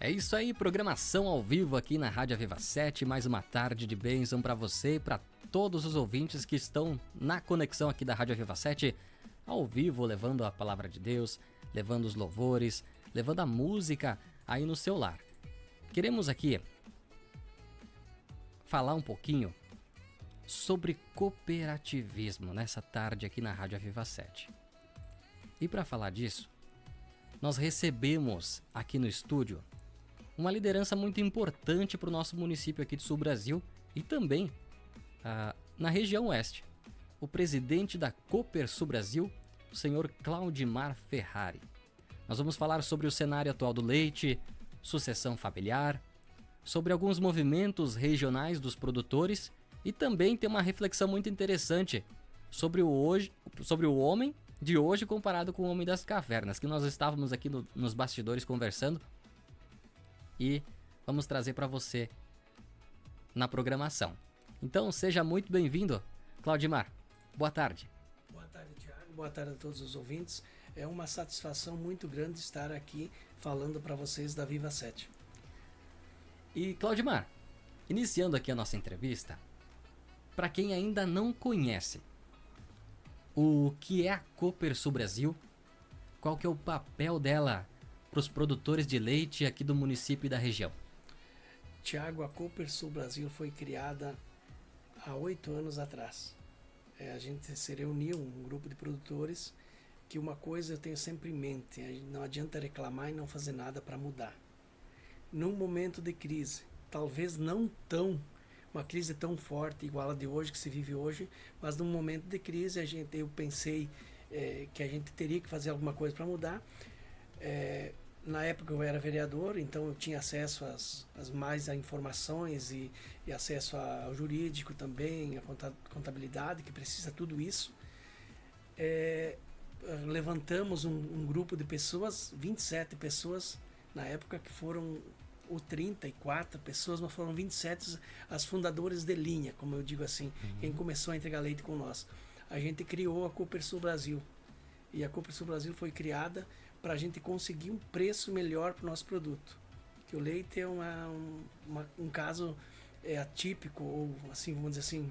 É isso aí, programação ao vivo aqui na Rádio Aviva 7, mais uma tarde de bênção para você e para todos os ouvintes que estão na conexão aqui da Rádio Aviva 7, ao vivo, levando a palavra de Deus, levando os louvores, levando a música aí no seu lar. Queremos aqui falar um pouquinho sobre cooperativismo nessa tarde aqui na Rádio Aviva 7. E para falar disso, nós recebemos aqui no estúdio uma liderança muito importante para o nosso município aqui de Sul Brasil e também na região oeste. O presidente da Cooper Sul Brasil, o senhor Claudimar Ferrari. Nós vamos falar sobre o cenário atual do leite, sucessão familiar, sobre alguns movimentos regionais dos produtores e também tem uma reflexão muito interessante sobre o homem de hoje comparado com o homem das cavernas, que nós estávamos aqui nos bastidores conversando e vamos trazer para você na programação. Então seja muito bem-vindo, Claudimar. Boa tarde. Boa tarde, Thiago. Boa tarde a todos os ouvintes. É uma satisfação muito grande estar aqui falando para vocês da Viva 7. E Claudimar, iniciando aqui a nossa entrevista, para quem ainda não conhece, o que é a Cooper Sul Brasil? Qual que é o papel dela para os produtores de leite aqui do município e da região? Tiago, a Cooper Sul Brasil foi criada há 8 anos atrás. A gente se reuniu, um grupo de produtores, que uma coisa eu tenho sempre em mente, não adianta reclamar e não fazer nada para mudar. Num momento de crise, talvez não uma crise tão forte igual a de hoje, que se vive hoje, mas num momento de crise eu pensei que a gente teria que fazer alguma coisa para mudar. Na época eu era vereador, então eu tinha acesso a informações e acesso ao jurídico também, a contabilidade, que precisa tudo isso. Levantamos um grupo de pessoas, 27 pessoas na época, que foram 34 pessoas, mas foram 27 as fundadoras de linha, como eu digo assim, quem começou a entregar leite com nós. A gente criou a Cooper Sul Brasil. E a Cooper Sul Brasil foi criada para a gente conseguir um preço melhor para o nosso produto. Que o leite é um caso atípico, ou assim, vamos dizer assim,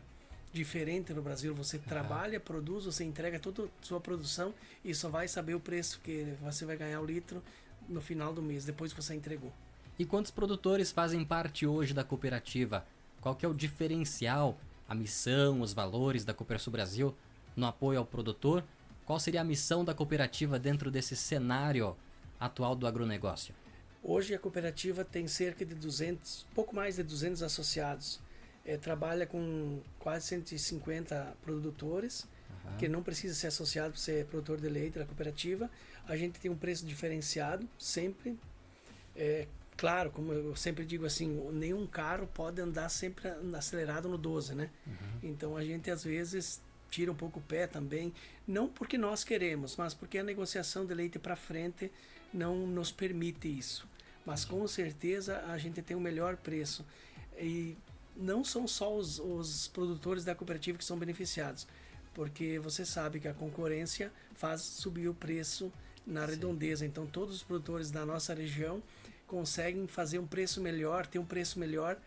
diferente no Brasil. Você trabalha, produz, você entrega toda a sua produção e só vai saber o preço que você vai ganhar o litro no final do mês, depois que você entregou. E quantos produtores fazem parte hoje da cooperativa? Qual que é o diferencial, a missão, os valores da Cooper Sul Brasil no apoio ao produtor? Qual seria a missão da cooperativa dentro desse cenário atual do agronegócio? Hoje a cooperativa tem cerca de pouco mais de 200 associados. Trabalha com quase 150 produtores, que não precisa ser associado para ser produtor de leite da cooperativa. A gente tem um preço diferenciado, sempre. Claro, como eu sempre digo assim, nenhum carro pode andar sempre acelerado no 12, né? Então a gente às vezes tira um pouco o pé também, não porque nós queremos, mas porque a negociação de leite para frente não nos permite isso. Mas com certeza a gente tem o melhor preço. E não são só os produtores da cooperativa que são beneficiados, porque você sabe que a concorrência faz subir o preço na redondeza. Então todos os produtores da nossa região conseguem fazer um preço melhor, ter um preço melhor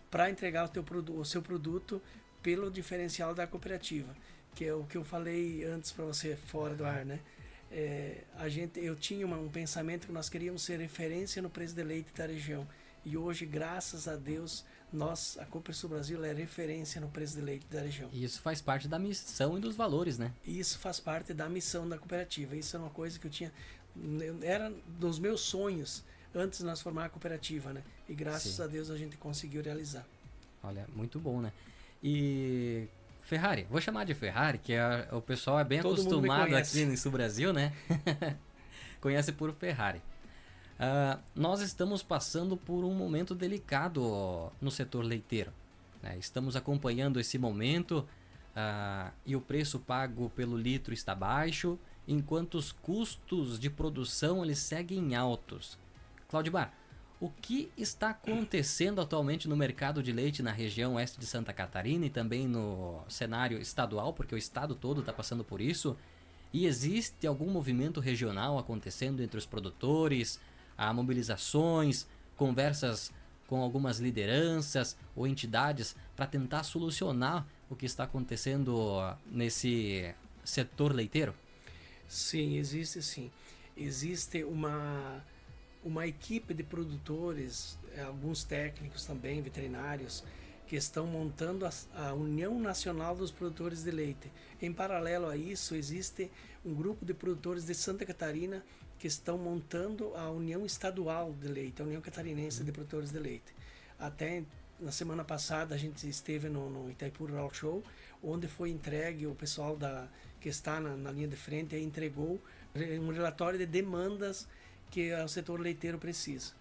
para entregar o seu produto pelo diferencial da cooperativa, que é o que eu falei antes para você fora do ar, né? Eu tinha um pensamento que nós queríamos ser referência no preço de leite da região, e hoje, graças a Deus, a Cooper Sul Brasil é referência no preço de leite da região. E isso faz parte da missão e dos valores, né? Isso faz parte da missão da cooperativa. Isso é uma coisa que era dos meus sonhos antes de nós formar a cooperativa, né? E graças a Deus a gente conseguiu realizar. Olha, muito bom, né? E Ferrari, vou chamar de Ferrari, que o pessoal é bem acostumado aqui em Sul Brasil, né? Conhece por Ferrari. Nós estamos passando por um momento delicado no setor leiteiro, né? Estamos acompanhando esse momento e o preço pago pelo litro está baixo, enquanto os custos de produção eles seguem altos. Claudimar, o que está acontecendo atualmente no mercado de leite na região oeste de Santa Catarina e também no cenário estadual, porque o estado todo está passando por isso? E existe algum movimento regional acontecendo entre os produtores, mobilizações, conversas com algumas lideranças ou entidades para tentar solucionar o que está acontecendo nesse setor leiteiro? Sim, existe sim. Existe uma equipe de produtores, alguns técnicos também, veterinários, que estão montando a União Nacional dos Produtores de Leite. Em paralelo a isso, existe um grupo de produtores de Santa Catarina que estão montando a União Estadual de Leite, a União Catarinense de Produtores de Leite. Até na semana passada a gente esteve no Itaipu Rural Show, onde foi entregue, o pessoal que está na linha de frente entregou um relatório de demandas que o setor leiteiro precisa.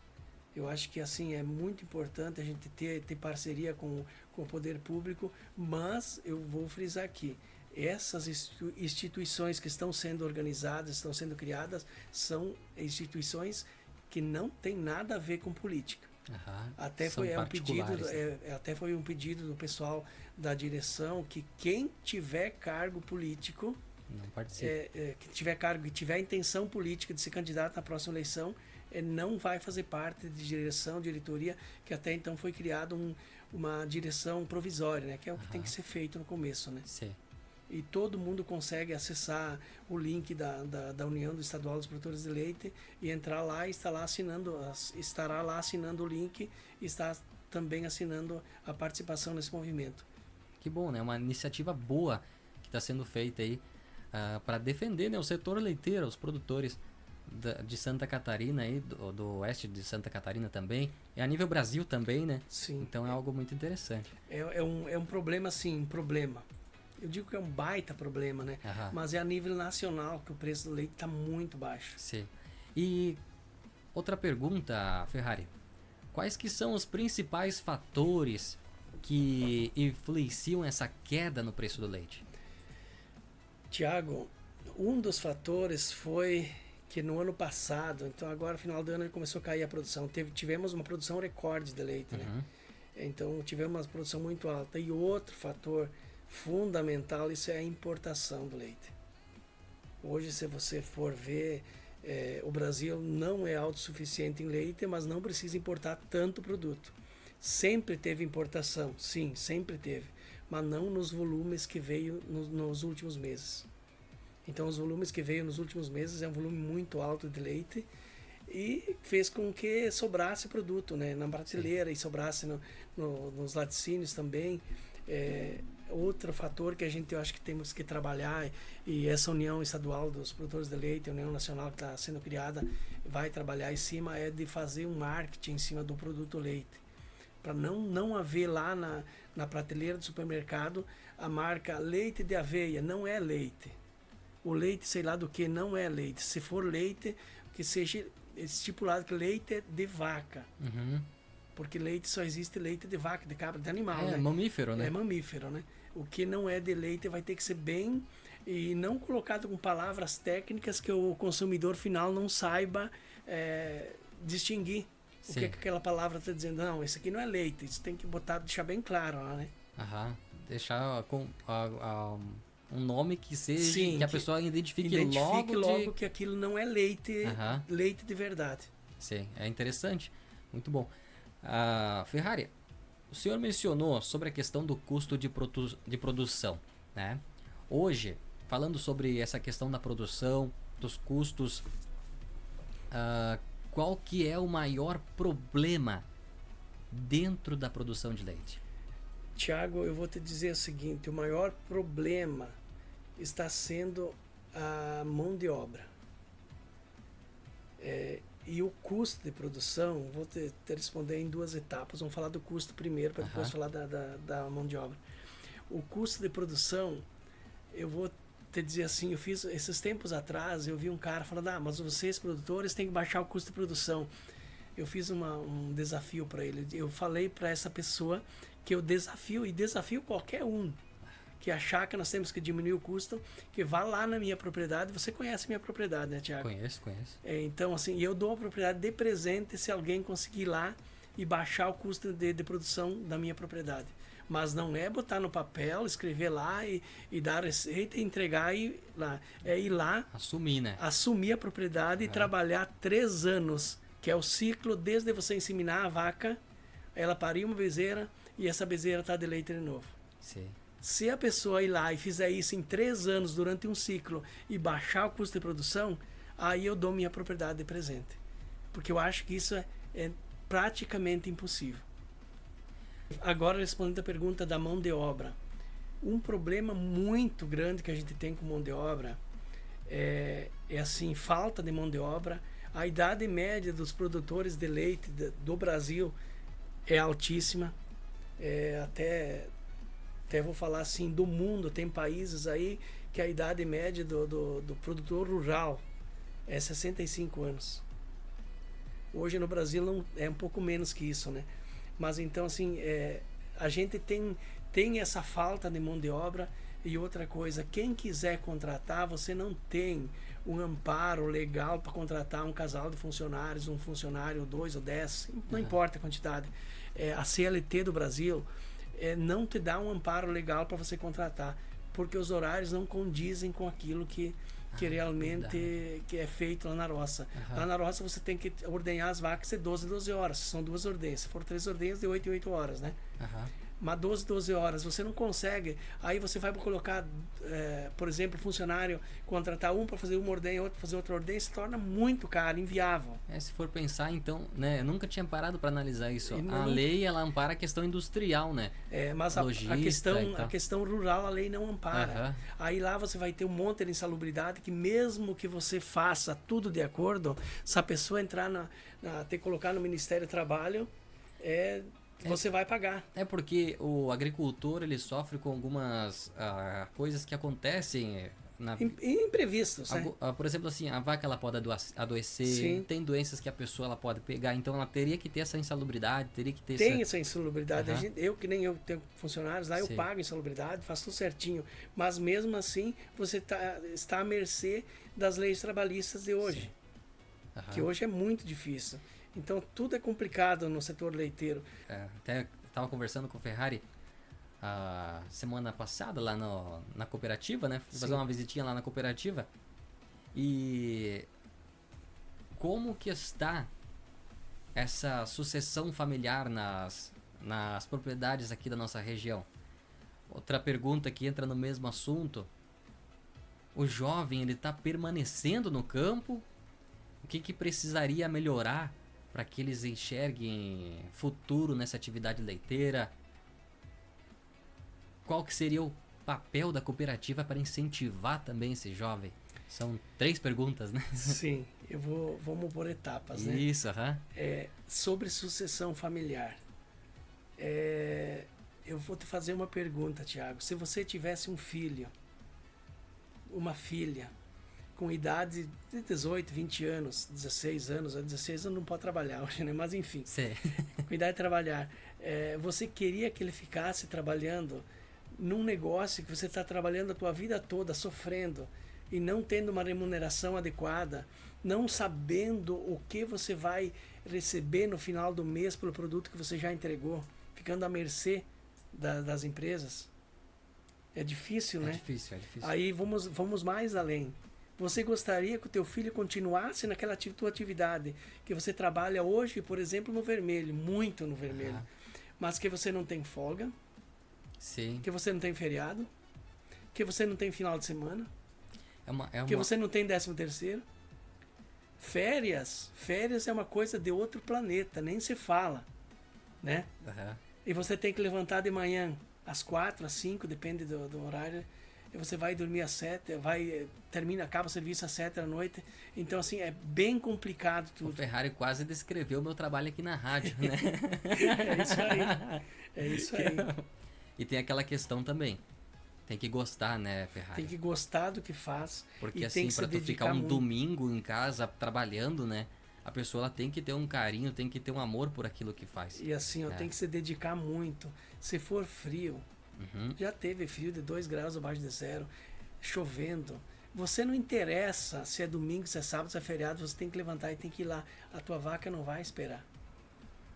Eu acho que assim é muito importante a gente ter parceria com o poder público, mas eu vou frisar aqui, essas instituições que estão sendo organizadas, estão sendo criadas, são instituições que não têm nada a ver com política. Até foi um pedido do pessoal da direção que quem tiver cargo político, não participe. Que tiver cargo e tiver intenção política de ser candidato na próxima eleição, não vai fazer parte de diretoria, que até então foi criada uma direção provisória, né, que é o que tem que ser feito no começo, né? Sim. E todo mundo consegue acessar o link da União do Estadual dos Produtores de Leite e entrar lá e estará lá assinando o link e está também assinando a participação nesse movimento. Que bom, né? Uma iniciativa boa que está sendo feita aí para defender, né, o setor leiteiro, os produtores de Santa Catarina, aí, do oeste de Santa Catarina também, e a nível Brasil também, né? Sim. Então é algo muito interessante. É um problema, sim, um problema. Eu digo que é um baita problema, né? Mas é a nível nacional que o preço do leite está muito baixo. Sim. E outra pergunta, Ferrari. Quais que são os principais fatores que influenciam essa queda no preço do leite? Tiago, um dos fatores foi que no ano passado, então agora final do ano começou a cair a produção. Tivemos uma produção recorde de leite, né? Então tivemos uma produção muito alta. E outro fator fundamental, isso é a importação do leite. Hoje, se você for ver, o Brasil não é autossuficiente em leite, mas não precisa importar tanto produto. Sempre teve importação, sim, sempre teve, mas não nos volumes que veio nos últimos meses. Então, os volumes que veio nos últimos meses é um volume muito alto de leite e fez com que sobrasse produto, né, na prateleira, sim, e sobrasse nos laticínios também. Outro fator que eu acho que temos que trabalhar, e essa União Estadual dos Produtores de Leite, a União Nacional que está sendo criada, vai trabalhar em cima, é de fazer um marketing em cima do produto leite. Para não haver lá na prateleira do supermercado a marca leite de aveia, não é leite. O leite, sei lá do que, não é leite. Se for leite, que seja estipulado que leite é de vaca. Porque leite só existe leite de vaca, de cabra, de animal, né? É mamífero, né? É mamífero, né? O que não é de leite vai ter que ser bem e não colocado com palavras técnicas que o consumidor final não saiba distinguir. Sim. O que aquela palavra está dizendo. Não, esse aqui não é leite. Isso tem que deixar bem claro lá, né? Deixar com um nome que seja, sim, que a pessoa identifique logo que aquilo não é leite, leite de verdade. Sim, é interessante. Muito bom. Ferrari, o senhor mencionou sobre a questão do custo de produção, né? Hoje, falando sobre essa questão da produção, dos custos, qual que é o maior problema dentro da produção de leite? Tiago, eu vou te dizer o seguinte, o maior problema está sendo a mão de obra. E o custo de produção, vou te responder em duas etapas. Vamos falar do custo primeiro, para depois falar da mão de obra. O custo de produção, eu vou te dizer assim, eu fiz, esses tempos atrás, eu vi um cara falando, mas vocês produtores têm que baixar o custo de produção. Eu fiz um desafio para ele. Eu falei para essa pessoa que eu desafio qualquer um que achar que nós temos que diminuir o custo, que vá lá na minha propriedade. Você conhece a minha propriedade, né, Tiago? Conheço. Então, assim, eu dou a propriedade de presente se alguém conseguir ir lá e baixar o custo de produção da minha propriedade. Mas não é botar no papel, escrever lá e dar a receita e entregar lá. É ir lá... Assumir, né? Assumir a propriedade e trabalhar 3 anos que é o ciclo desde você inseminar a vaca, ela parir uma bezerra e essa bezerra está de leite de novo. Sim. Se a pessoa ir lá e fizer isso em 3 anos durante um ciclo e baixar o custo de produção, aí eu dou minha propriedade de presente. Porque eu acho que isso é praticamente impossível. Agora, respondendo a pergunta da mão de obra. Um problema muito grande que a gente tem com mão de obra é assim, falta de mão de obra. A idade média dos produtores de leite do Brasil é altíssima. Até vou falar assim, do mundo, tem países aí que a idade média do produtor rural é 65 anos. Hoje no Brasil não, é um pouco menos que isso, né? Mas então assim, a gente tem essa falta de mão de obra. E outra coisa, quem quiser contratar, você não tem um amparo legal para contratar um casal de funcionários, um funcionário, 2 ou 10, não importa a quantidade. A CLT do Brasil não te dá um amparo legal para você contratar, porque os horários não condizem com aquilo que realmente que é feito lá na roça. Lá na roça você tem que ordenhar as vacas de 12 horas, são 2 ordenhas. Se for 3 ordenhas, de 8 em 8 horas, né? Mas 12 horas, você não consegue. Aí você vai colocar, por exemplo, funcionário, contratar um para fazer uma ordenha, outro para fazer outra ordenha, se torna muito caro, inviável. Se for pensar, então, né, eu nunca tinha parado para analisar isso. A lei, ela ampara a questão industrial, né? Mas a questão rural, a lei não ampara. Aí lá você vai ter um monte de insalubridade que mesmo que você faça tudo de acordo, se a pessoa entrar ter que colocar no Ministério do Trabalho, você vai pagar. Porque o agricultor, ele sofre com algumas coisas que acontecem imprevistos, né? Por exemplo, assim, a vaca ela pode adoecer. Sim. Tem doenças que a pessoa ela pode pegar, então ela teria que ter essa insalubridade, teria que ter essa insalubridade. Eu tenho funcionários lá, eu pago insalubridade, faço tudo certinho, mas mesmo assim você está à mercê das leis trabalhistas de hoje, que hoje é muito difícil. Então tudo é complicado no setor leiteiro. Até estava conversando com o Ferrari a semana passada lá na cooperativa, né? Fui fazer uma visitinha lá na cooperativa. E como que está essa sucessão familiar nas propriedades aqui da nossa região? Outra pergunta que entra no mesmo assunto. O jovem, ele está permanecendo no campo? O que precisaria melhorar para que eles enxerguem futuro nessa atividade leiteira? Qual que seria o papel da cooperativa para incentivar também esse jovem? São 3 perguntas, né? Sim, vamos por etapas, né? Isso, sobre sucessão familiar. Eu vou te fazer uma pergunta, Tiago. Se você tivesse um filho, uma filha, com idade de 18, 20 anos, 16 anos, 16 anos não pode trabalhar hoje, né? Mas enfim, com idade de trabalhar, você queria que ele ficasse trabalhando num negócio que você está trabalhando a tua vida toda, sofrendo, e não tendo uma remuneração adequada, não sabendo o que você vai receber no final do mês pelo produto que você já entregou, ficando à mercê das empresas? É difícil, né? É difícil. Aí vamos mais além. Você gostaria que o teu filho continuasse naquela tua atividade que você trabalha hoje, por exemplo, no vermelho, muito no vermelho, mas que você não tem folga, que você não tem feriado, que você não tem final de semana, que você não tem 13º? Férias é uma coisa de outro planeta, nem se fala, né? E você tem que levantar de manhã às 4, às 5, depende do horário. E você vai dormir às 7, acaba o serviço às 7 da noite. Então, assim, é bem complicado tudo. O Ferrari quase descreveu o meu trabalho aqui na rádio, né? É isso aí. E tem aquela questão também. Tem que gostar, né, Ferrari? Tem que gostar do que faz. Porque assim, para tu ficar domingo em casa trabalhando, né? A pessoa ela tem que ter um carinho, tem que ter um amor por aquilo que faz. E assim, tem que se dedicar muito. Se for frio, já teve frio de 2 graus abaixo de zero, chovendo. Você não interessa se é domingo, se é sábado, se é feriado, você tem que levantar e tem que ir lá. A tua vaca não vai esperar.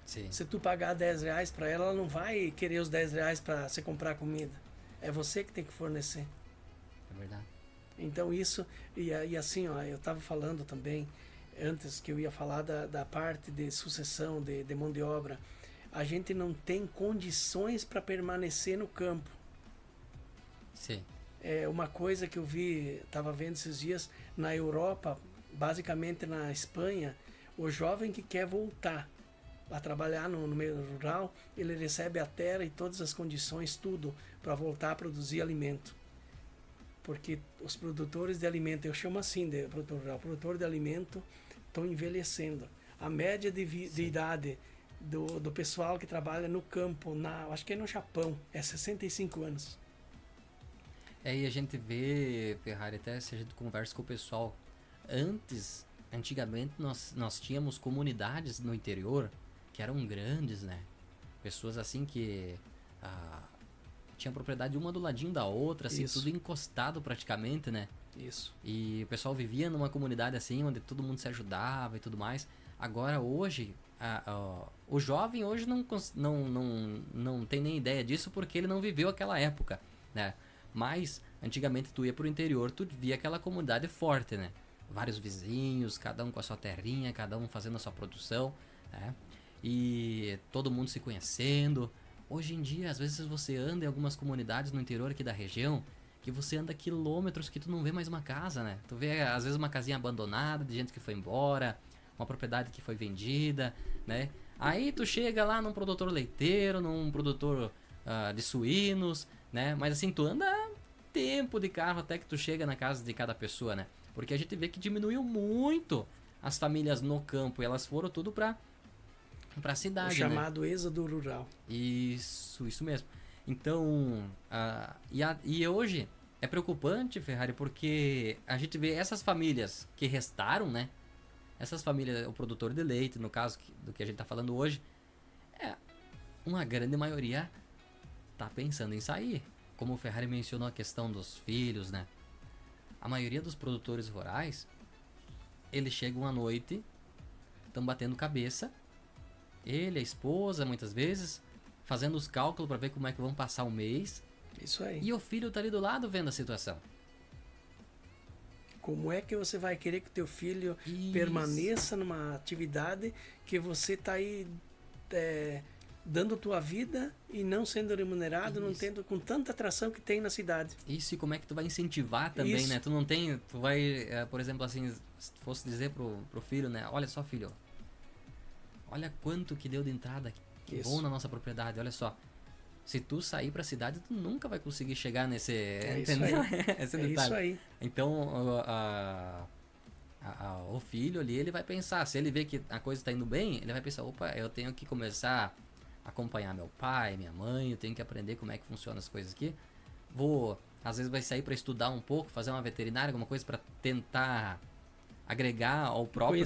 Sim. Se tu pagar 10 reais para ela, ela não vai querer os 10 reais para você comprar comida. É você que tem que fornecer. É verdade. Então isso, e assim, ó, eu estava falando também, antes que eu ia falar da parte de sucessão de mão de obra, a gente não tem condições para permanecer no campo. Sim. É uma coisa que eu vi, estava vendo esses dias, na Europa, basicamente na Espanha, o jovem que quer voltar a trabalhar no meio rural, ele recebe a terra e todas as condições, tudo, para voltar a produzir alimento. Porque os produtores de alimento, eu chamo assim de produtor rural, produtor de alimento, estão envelhecendo. A média de idade do pessoal que trabalha no campo, acho que é no Japão, é 65 anos. E a gente vê, Ferrari, até se a gente conversa com o pessoal, antigamente nós tínhamos comunidades no interior que eram grandes, né? Pessoas assim que tinham propriedade uma do ladinho da outra, assim, Isso. tudo encostado praticamente, né? Isso. E o pessoal vivia numa comunidade assim, onde todo mundo se ajudava e tudo mais. Agora, hoje, o jovem hoje não tem nem ideia disso porque ele não viveu aquela época, né? Mas, antigamente, tu ia pro interior, tu via aquela comunidade forte, né? Vários vizinhos, cada um com a sua terrinha, cada um fazendo a sua produção, né? E todo mundo se conhecendo. Hoje em dia, às vezes você anda em algumas comunidades no interior aqui da região, que você anda quilômetros que tu não vê mais uma casa, né? Tu vê, às vezes, uma casinha abandonada de gente que foi embora, uma propriedade que foi vendida, né? Aí tu chega lá num produtor leiteiro, num produtor de suínos, né? Mas assim, tu anda tempo de carro até que tu chega na casa de cada pessoa, né? Porque a gente vê que diminuiu muito as famílias no campo, e elas foram tudo pra cidade, o chamado êxodo rural. Isso mesmo. Então, e hoje é preocupante, Ferrari, porque a gente vê essas famílias que restaram, né? Essas famílias, o produtor de leite, no caso do que a gente tá falando hoje, uma grande maioria tá pensando em sair. Como o Ferrari mencionou a questão dos filhos, né? A maioria dos produtores rurais, eles chegam à noite, estão batendo cabeça, ele, a esposa, muitas vezes, fazendo os cálculos para ver como é que vão passar o mês. Isso aí. E o filho tá ali do lado vendo a situação. Como é que você vai querer que o teu filho permaneça numa atividade que você está aí dando tua vida e não sendo remunerado, não tendo com tanta atração que tem na cidade? Isso, e como é que tu vai incentivar também, né? Tu não tem, tu vai, por exemplo, assim, se tu fosse dizer pro filho, né? Olha só, filho, olha quanto que deu de entrada, que bom na nossa propriedade, olha só. Se tu sair pra cidade, tu nunca vai conseguir chegar nesse... entendeu? Esse detalhe. Isso aí. Então, o filho ali, ele vai pensar, se ele vê que a coisa tá indo bem, ele vai pensar, opa, eu tenho que começar a acompanhar meu pai, minha mãe, eu tenho que aprender como é que funcionam as coisas aqui. Às vezes vai sair pra estudar um pouco, fazer uma veterinária, alguma coisa pra tentar agregar ao próprio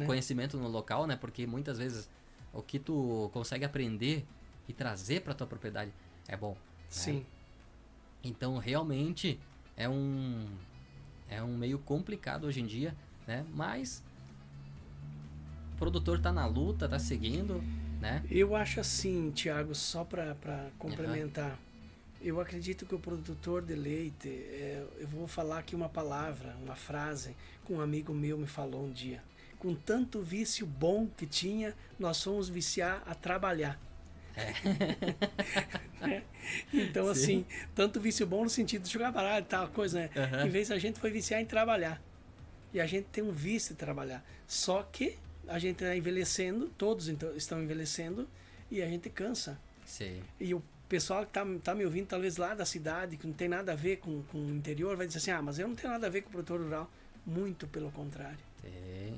conhecimento no local, né? Porque muitas vezes o que tu consegue aprender e trazer para tua propriedade é bom. Sim. Né? Então, realmente é um meio complicado hoje em dia, né? Mas o produtor tá na luta, tá seguindo, né? Eu acho assim, Thiago, só para complementar. Eu acredito que o produtor de leite, eu vou falar aqui uma palavra, uma frase que um amigo meu me falou um dia. Com tanto vício bom que tinha, nós fomos viciar a trabalhar. Então, assim, tanto vício bom no sentido de jogar baralho e tal coisa, né? Em vez a gente foi viciar em trabalhar. E a gente tem um vício de trabalhar. Só que a gente está envelhecendo, todos estão envelhecendo, e a gente cansa. Sim. E o pessoal que tá me ouvindo, talvez lá da cidade, que não tem nada a ver com o interior, vai dizer assim, mas eu não tenho nada a ver com o produtor rural. Muito pelo contrário.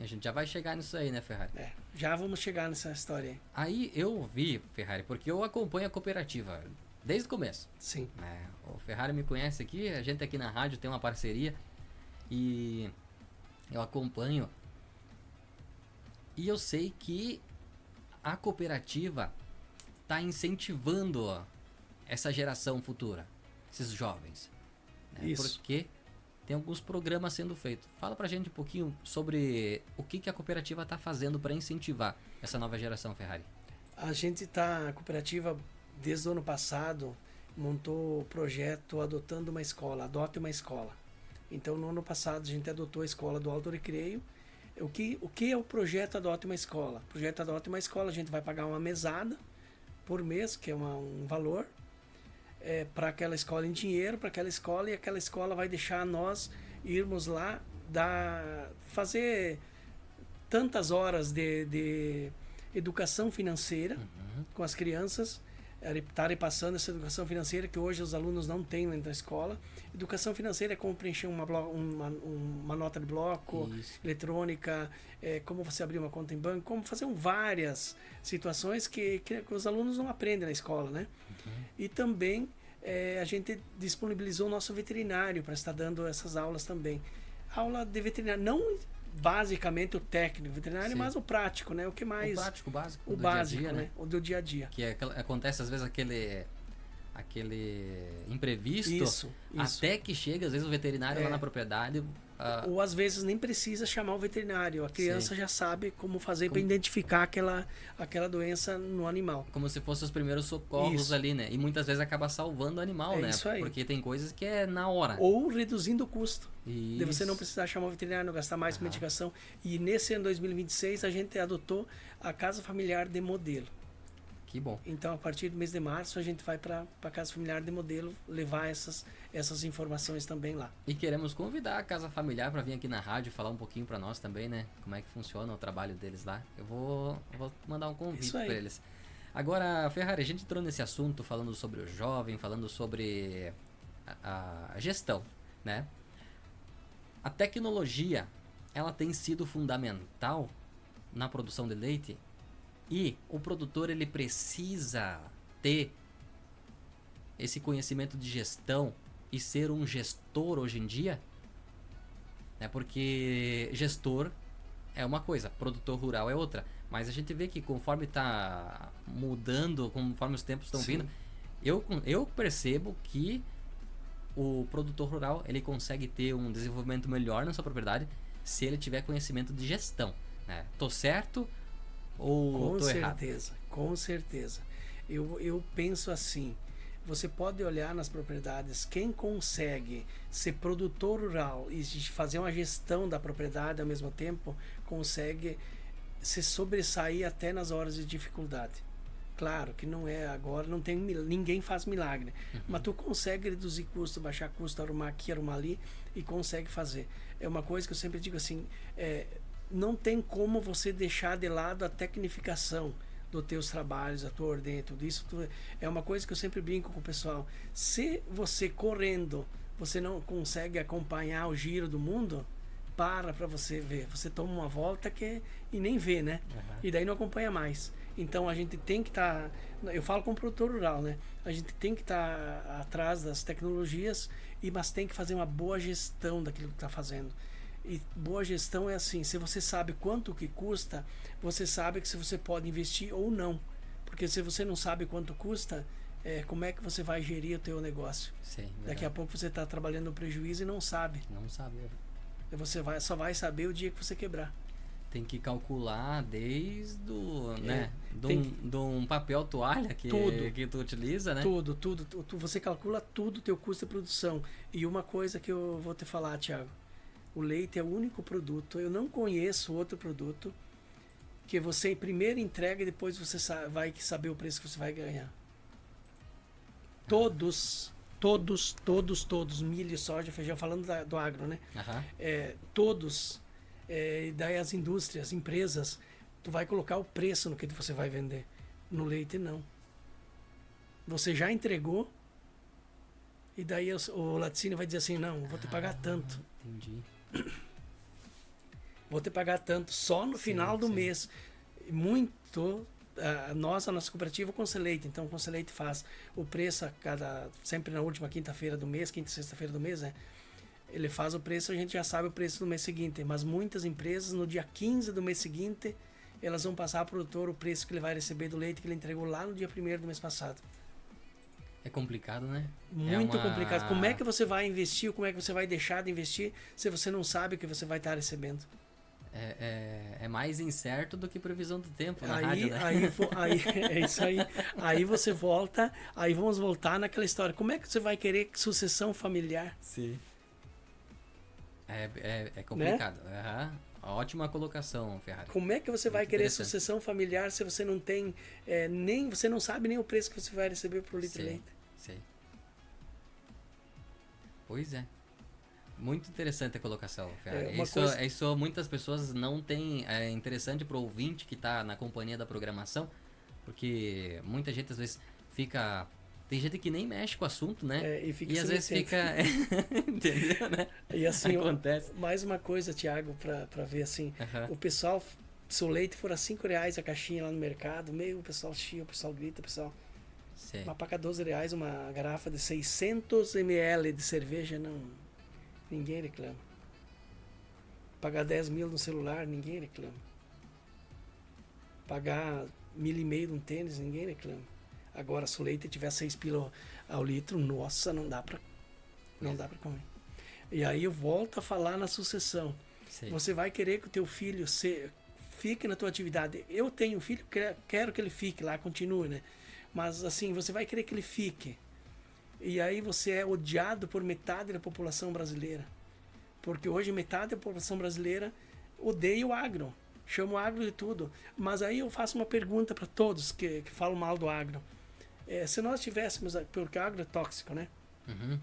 A gente já vai chegar nisso aí, né, Ferrari? Já vamos chegar nessa história aí. Aí eu vi, Ferrari, porque eu acompanho a cooperativa desde o começo. Sim. O Ferrari me conhece aqui, a gente aqui na rádio tem uma parceria e eu acompanho. E eu sei que a cooperativa está incentivando essa geração futura, esses jovens. Né? Isso. Porque tem alguns programas sendo feitos. Fala pra gente um pouquinho sobre o que a cooperativa está fazendo para incentivar essa nova geração, Ferrari. A cooperativa, desde o ano passado, montou o projeto Adotando uma Escola, Adote uma Escola. Então, no ano passado, a gente adotou a escola do Alto Recreio, O que é o projeto Adote uma Escola? O projeto Adote uma Escola, a gente vai pagar uma mesada por mês, que é um valor, para aquela escola em dinheiro, para aquela escola, e aquela escola vai deixar nós irmos lá fazer tantas horas de educação financeira com as crianças, estarem passando essa educação financeira que hoje os alunos não têm dentro da escola. Educação financeira é como preencher uma nota de bloco, eletrônica, como você abrir uma conta em banco, como fazer várias situações que os alunos não aprendem na escola, né? E também a gente disponibilizou o nosso veterinário para estar dando essas aulas também. Aula de veterinário, não basicamente o técnico veterinário, mas o prático, né? O que mais? O prático, básico. O básico, dia -dia, né? O do dia a dia. Que acontece às vezes aquele imprevisto, isso. Até que chega, às vezes, o veterinário lá na propriedade. Ou às vezes nem precisa chamar o veterinário. A criança já sabe como fazer para identificar aquela doença no animal. Como se fossem os primeiros socorros ali, né? E muitas vezes acaba salvando o animal, né? Isso aí. Porque tem coisas que é na hora. Ou reduzindo o custo. De você não precisar chamar o veterinário, não gastar mais com medicação. E nesse ano 2026 a gente adotou a Casa Familiar de Modelo. Que bom. Então, a partir do mês de março, a gente vai para a Casa Familiar de Modelo levar essas informações também lá. E queremos convidar a Casa Familiar para vir aqui na rádio falar um pouquinho para nós também, né? Como é que funciona o trabalho deles lá. Eu vou mandar um convite para eles. Agora, Ferrari, a gente entrou nesse assunto falando sobre o jovem, falando sobre a gestão, né? A tecnologia, ela tem sido fundamental na produção de leite. E o produtor, ele precisa ter esse conhecimento de gestão e ser um gestor hoje em dia, né? Porque gestor é uma coisa, produtor rural é outra. Mas a gente vê que conforme está mudando, conforme os tempos estão vindo, eu percebo que o produtor rural, ele consegue ter um desenvolvimento melhor na sua propriedade se ele tiver conhecimento de gestão, né? Tô certo? Ou com certeza, errado? Com certeza. Eu penso assim, você pode olhar nas propriedades, quem consegue ser produtor rural e fazer uma gestão da propriedade ao mesmo tempo, consegue se sobressair até nas horas de dificuldade. Claro que não é agora, ninguém faz milagre, mas tu consegue reduzir custo, baixar custo, arrumar aqui, arrumar ali e consegue fazer. É uma coisa que eu sempre digo assim, não tem como você deixar de lado a tecnificação dos teus trabalhos, a tua ordem, tudo isso. É uma coisa que eu sempre brinco com o pessoal. Se você correndo, você não consegue acompanhar o giro do mundo, para você ver. Você toma uma volta e nem vê, né? E daí não acompanha mais. Então a gente tem que estar... eu falo como produtor rural, né? A gente tem que estar atrás das tecnologias, mas tem que fazer uma boa gestão daquilo que está fazendo. E boa gestão é assim, se você sabe quanto que custa, você sabe que se você pode investir ou não. Porque se você não sabe quanto custa, como é que você vai gerir o teu negócio? Sim, daqui a pouco você está trabalhando no prejuízo e não sabe. Não sabe. Você só vai saber o dia que você quebrar. Tem que calcular desde um papel toalha que tu utiliza, né? Tudo. Você calcula tudo o teu custo de produção. E uma coisa que eu vou te falar, Thiago. O leite é o único produto, eu não conheço outro produto que você primeiro entrega e depois você vai saber o preço que você vai ganhar. Todos, milho, soja, feijão, falando do agro, né? Todos, daí as indústrias, empresas, tu vai colocar o preço no que você vai vender. No leite, não. Você já entregou e daí o laticínio vai dizer assim, não, vou te pagar tanto. Entendi. Vou te pagar tanto só no final do mês. Muito... a nossa cooperativa, o Conselheite. Então, o Conselheite faz o preço sempre na última quinta-feira do mês, quinta e sexta-feira do mês, né? Ele faz o preço, a gente já sabe o preço do mês seguinte. Mas muitas empresas, no dia 15 do mês seguinte, elas vão passar ao produtor o preço que ele vai receber do leite que ele entregou lá no dia 1º do mês passado. É complicado, né? Muito complicado. Como é que você vai investir, como é que você vai deixar de investir se você não sabe o que você vai estar recebendo? É mais incerto do que previsão do tempo na rádio, né? É isso aí. Aí você volta, aí vamos voltar naquela história. Como é que você vai querer sucessão familiar? Sim. É complicado. Né? Ótima colocação, Ferrari. Como é que você vai Muito querer interessante. sucessão familiar se você não tem nem você não sabe nem o preço que você vai receber por litro de Sei, leite? sei. Pois é. Muito interessante a colocação, Ferrari. Uma Isso, coisa- isso muitas pessoas não têm. É interessante para o ouvinte que está na companhia da programação, porque muita gente às vezes fica. Tem gente que nem mexe com o assunto, né? E fica E às vezes silenciando. fica. Entendeu, né? E assim, Acontece. mais uma coisa, Thiago, para ver assim, Aham. o pessoal, se o leite for a R$ 5 a caixinha lá no mercado, o pessoal chia, o pessoal grita, o pessoal. Sei. Mas paga R$ 12 uma garrafa de 600 ml de cerveja, não. Ninguém reclama. Pagar 10 mil no celular, ninguém reclama. Pagar 1.500 num tênis, ninguém reclama. Agora, se o leite tiver 6 pila ao litro, nossa, não dá pra comer. E aí eu volto a falar na sucessão. Sei. Você vai querer que o teu filho fique na tua atividade. Eu tenho um filho, quero que ele fique lá, continue, né? Mas assim, você vai querer que ele fique. E aí você é odiado por metade da população brasileira. Porque hoje metade da população brasileira odeia o agro. Chama o agro de tudo. Mas aí eu faço uma pergunta para todos que falam mal do agro. Se nós tivéssemos, porque o agro é tóxico, né? Uhum.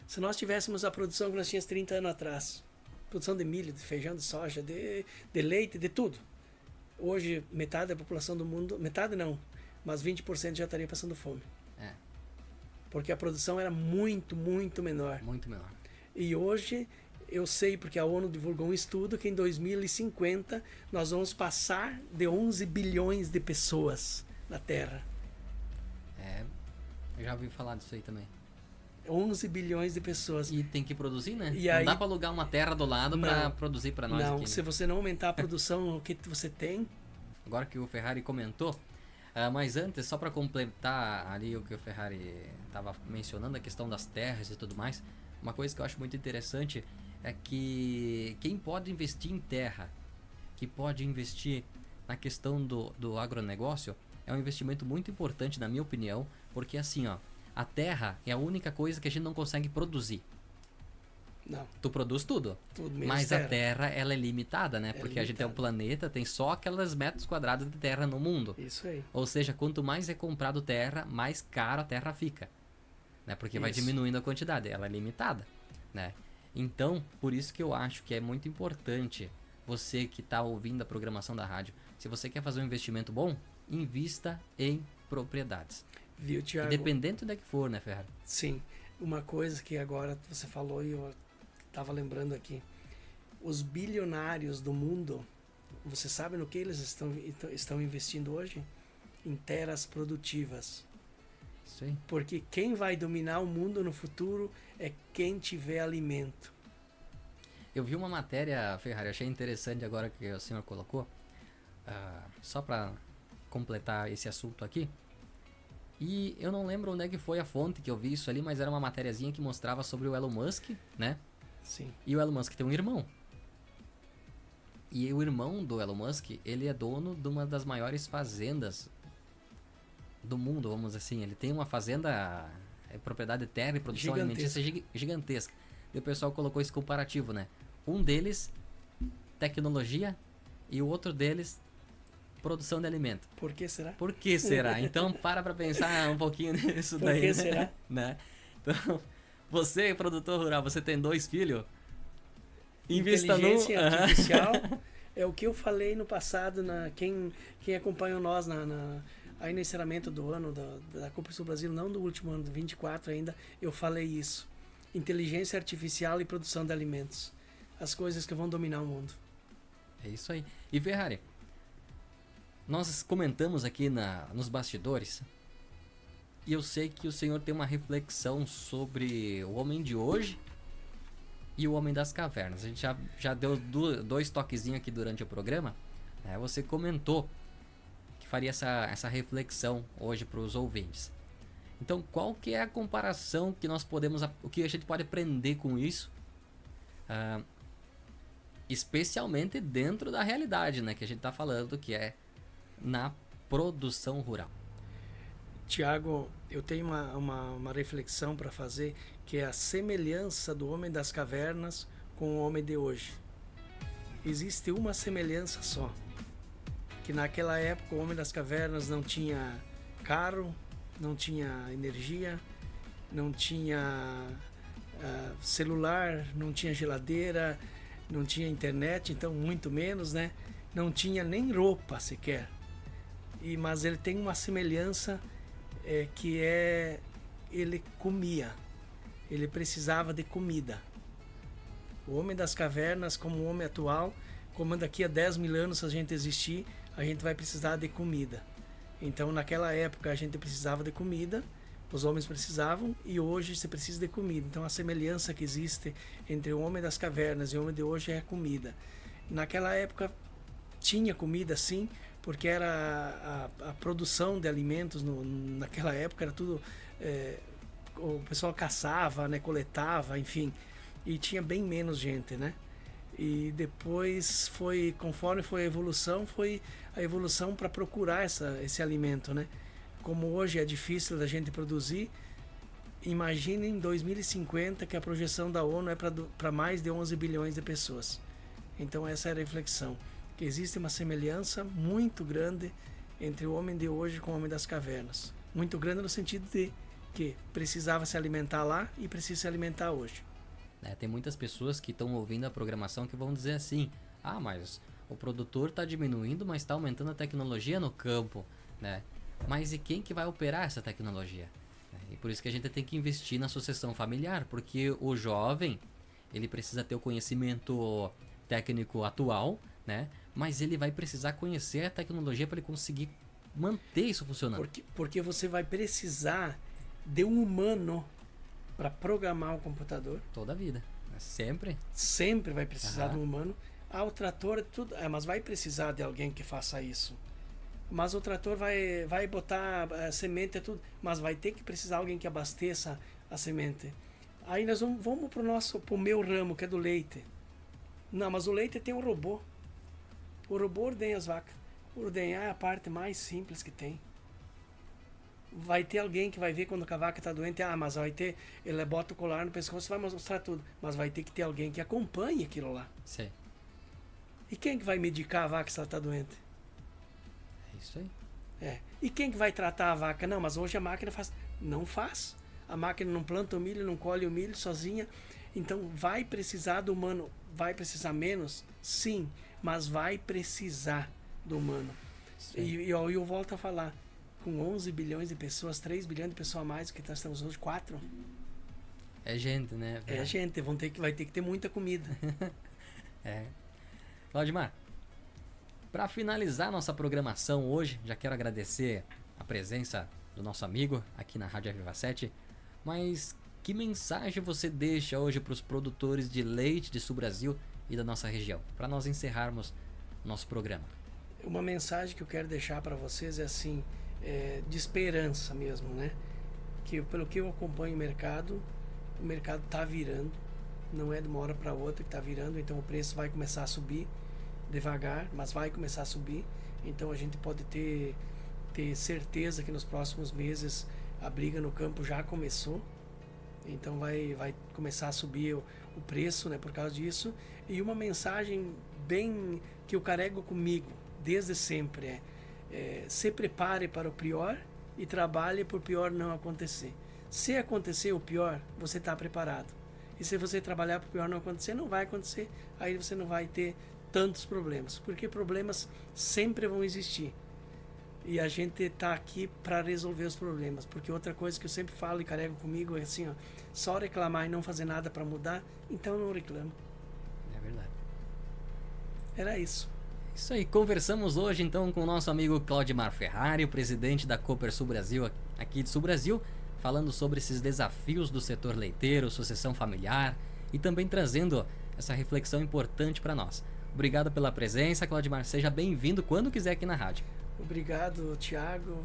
Se nós tivéssemos a produção que nós tínhamos 30 anos atrás, produção de milho, de feijão, de soja, de leite, de tudo. Hoje, metade da população do mundo, metade não, mas 20% já estaria passando fome. É, Porque a produção era muito, muito menor. muito menor. E hoje, eu sei, porque a ONU divulgou um estudo que em 2050 nós vamos passar de 11 bilhões de pessoas na Terra. É, eu já ouvi falar disso aí também. 11 bilhões de pessoas. E tem que produzir, né? E não aí- dá pra alugar uma terra do lado Não. pra produzir pra nós Não, aqui. se Né? você não aumentar a produção, o que você tem, Agora que o Ferrari comentou, mas antes, só pra completar ali o que o Ferrari tava mencionando, a questão das terras e tudo mais, uma coisa que eu acho muito interessante é que quem pode investir em terra, que pode investir na questão do agronegócio, é um investimento muito importante, na minha opinião, porque assim, ó, a terra é a única coisa que a gente não consegue produzir. não, Tu produz tudo, tudo menos mas terra. a terra ela é limitada, né? Porque a gente é um limitada. planeta, tem só aqueles metros quadrados de terra no mundo. Isso aí. Ou seja, quanto mais é comprado terra, mais caro a terra fica, né? Porque vai Isso. diminuindo a quantidade, ela é limitada, né? Então, por isso que eu acho que é muito importante você que está ouvindo a programação da rádio, se você quer fazer um investimento bom, invista em propriedades. Viu, Thiago? Independente da que for, né, Ferrari? Sim. Uma coisa que agora você falou e eu estava lembrando aqui. Os bilionários do mundo, você sabe no que eles estão investindo hoje? Em terras produtivas. Isso aí. Porque quem vai dominar o mundo no futuro é quem tiver alimento. Eu vi uma matéria, Ferrari, achei interessante agora que o senhor colocou, só para completar esse assunto aqui. E eu não lembro onde é que foi a fonte que eu vi isso ali, mas era uma matériazinha que mostrava sobre o Elon Musk, né? Sim. E o Elon Musk tem um irmão. E o irmão do Elon Musk, ele é dono de uma das maiores fazendas do mundo, vamos dizer assim. Ele tem uma fazenda, propriedade de terra e produção alimentícia gigantesca. E o pessoal colocou esse comparativo, né? Um deles, tecnologia, e o outro deles, produção de alimento. Por que será? Por que será? Então para pensar um pouquinho nisso Por daí. que né? será? Né? Então, você, produtor rural, você tem 2 filhos? Invista no... Inteligência artificial é o que eu falei no passado, quem acompanhou nós aí no encerramento do ano da Copa Sul Brasil, não do último ano, do 24 ainda, eu falei isso. Inteligência artificial e produção de alimentos. As coisas que vão dominar o mundo. É isso aí. E Ferrari, nós comentamos aqui nos bastidores, e eu sei que o senhor tem uma reflexão sobre o homem de hoje e o homem das cavernas. A gente já deu 2 toquezinhos aqui durante o programa. Né? Você comentou que faria essa reflexão hoje para os ouvintes. Então, qual que é a comparação que nós podemos... O que a gente pode aprender com isso? Especialmente dentro da realidade, né? Que a gente está falando, que é na produção rural. Tiago, eu tenho uma reflexão para fazer, que é a semelhança do homem das cavernas com o homem de hoje. existe uma semelhança só, que naquela época o homem das cavernas não tinha carro, não tinha energia, não tinha celular, não tinha geladeira, não tinha internet, então muito menos, né? Não tinha nem roupa sequer. Mas ele tem uma semelhança que é ele comia, ele precisava de comida. O homem das cavernas, como o homem atual, como daqui a 10 mil anos, se a gente existir, a gente vai precisar de comida. Então, naquela época, a gente precisava de comida, os homens precisavam, e hoje se precisa de comida. Então, a semelhança que existe entre o homem das cavernas e o homem de hoje é a comida. Naquela época, tinha comida, sim, porque era a produção de alimentos naquela época, era tudo... o pessoal caçava, né, coletava, enfim, e tinha bem menos gente, né? E depois conforme foi a evolução para procurar esse alimento, né? Como hoje é difícil da gente produzir, imagine em 2050 que a projeção da ONU é para mais de 11 bilhões de pessoas. Então essa era a reflexão, que existe uma semelhança muito grande entre o homem de hoje com o homem das cavernas. Muito grande no sentido de que precisava se alimentar lá e precisa se alimentar hoje. Tem muitas pessoas que estão ouvindo a programação que vão dizer assim: ah, mas o produtor está diminuindo, mas está aumentando a tecnologia no campo, né? Mas e quem que vai operar essa tecnologia? E por isso que a gente tem que investir na sucessão familiar, porque o jovem, ele precisa ter o conhecimento técnico atual, né? Mas ele vai precisar conhecer a tecnologia para ele conseguir manter isso funcionando. Porque você vai precisar de um humano para programar o computador. Toda a vida. Sempre. Sempre vai precisar de um humano. O trator, tudo, mas vai precisar de alguém que faça isso. Mas o trator vai botar semente e tudo, mas vai ter que precisar de alguém que abasteça a semente. Aí nós vamos pro meu ramo, que é do leite. Não, mas o leite tem um robô. O robô ordenha as vacas. Ordenhar é a parte mais simples que tem. Vai ter alguém que vai ver quando a vaca está doente, mas vai ter, ele bota o colar no pescoço, vai mostrar tudo, mas vai ter que ter alguém que acompanhe aquilo lá. Sim. E quem que vai medicar a vaca se ela está doente? É isso aí. E quem que vai tratar a vaca? Não, mas hoje a máquina faz. Não faz. A máquina não planta o milho, não colhe o milho sozinha. Então vai precisar do humano. Vai precisar menos? Sim, mas vai precisar do humano. E eu volto a falar, com 11 bilhões de pessoas, 3 bilhões de pessoas a mais do que nós estamos hoje, 4. É gente, né? É gente, vai ter que ter muita comida. Claudimar, para finalizar nossa programação hoje, já quero agradecer a presença do nosso amigo aqui na Rádio Aviva 7, mas que mensagem você deixa hoje para os produtores de leite de Sul Brasil e da nossa região, para nós encerrarmos nosso programa? Uma mensagem que eu quero deixar para vocês é assim, de esperança mesmo, né? Que pelo que eu acompanho o mercado está virando, não é de uma hora para outra que está virando, então o preço vai começar a subir devagar, mas vai começar a subir. Então a gente pode ter certeza que nos próximos meses a briga no campo já começou. Então vai começar a subir o preço, né, por causa disso. E uma mensagem bem que eu carrego comigo desde sempre se prepare para o pior e trabalhe para o pior não acontecer. Se acontecer o pior, você está preparado. E se você trabalhar para o pior não acontecer, não vai acontecer. Aí você não vai ter tantos problemas, porque problemas sempre vão existir. E a gente está aqui para resolver os problemas. Porque outra coisa que eu sempre falo e carrego comigo é assim, só reclamar e não fazer nada para mudar, então não reclamo. É verdade. Era isso. Isso aí, conversamos hoje então com o nosso amigo Claudimar Ferrari, o presidente da Cooper Sul Brasil, aqui de Sul Brasil, falando sobre esses desafios do setor leiteiro, sucessão familiar e também trazendo essa reflexão importante para nós. Obrigado pela presença, Claudimar. Seja bem-vindo quando quiser aqui na rádio. Obrigado, Thiago.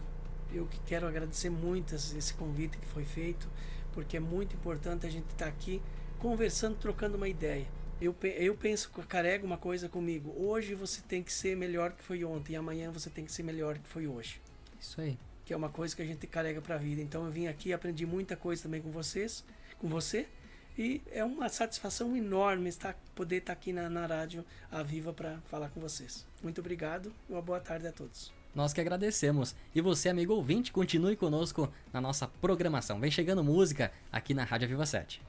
Eu que quero agradecer muito esse convite que foi feito, porque é muito importante a gente estar aqui conversando, trocando uma ideia. Eu penso, carrego uma coisa comigo. Hoje você tem que ser melhor que foi ontem, e amanhã você tem que ser melhor que foi hoje. Isso aí. Que é uma coisa que a gente carrega para a vida. Então eu vim aqui, aprendi muita coisa também com você, E é uma satisfação enorme poder estar aqui na Rádio Aviva para falar com vocês. Muito obrigado e uma boa tarde a todos. Nós que agradecemos. E você, amigo ouvinte, continue conosco na nossa programação. Vem chegando música aqui na Rádio Aviva 7.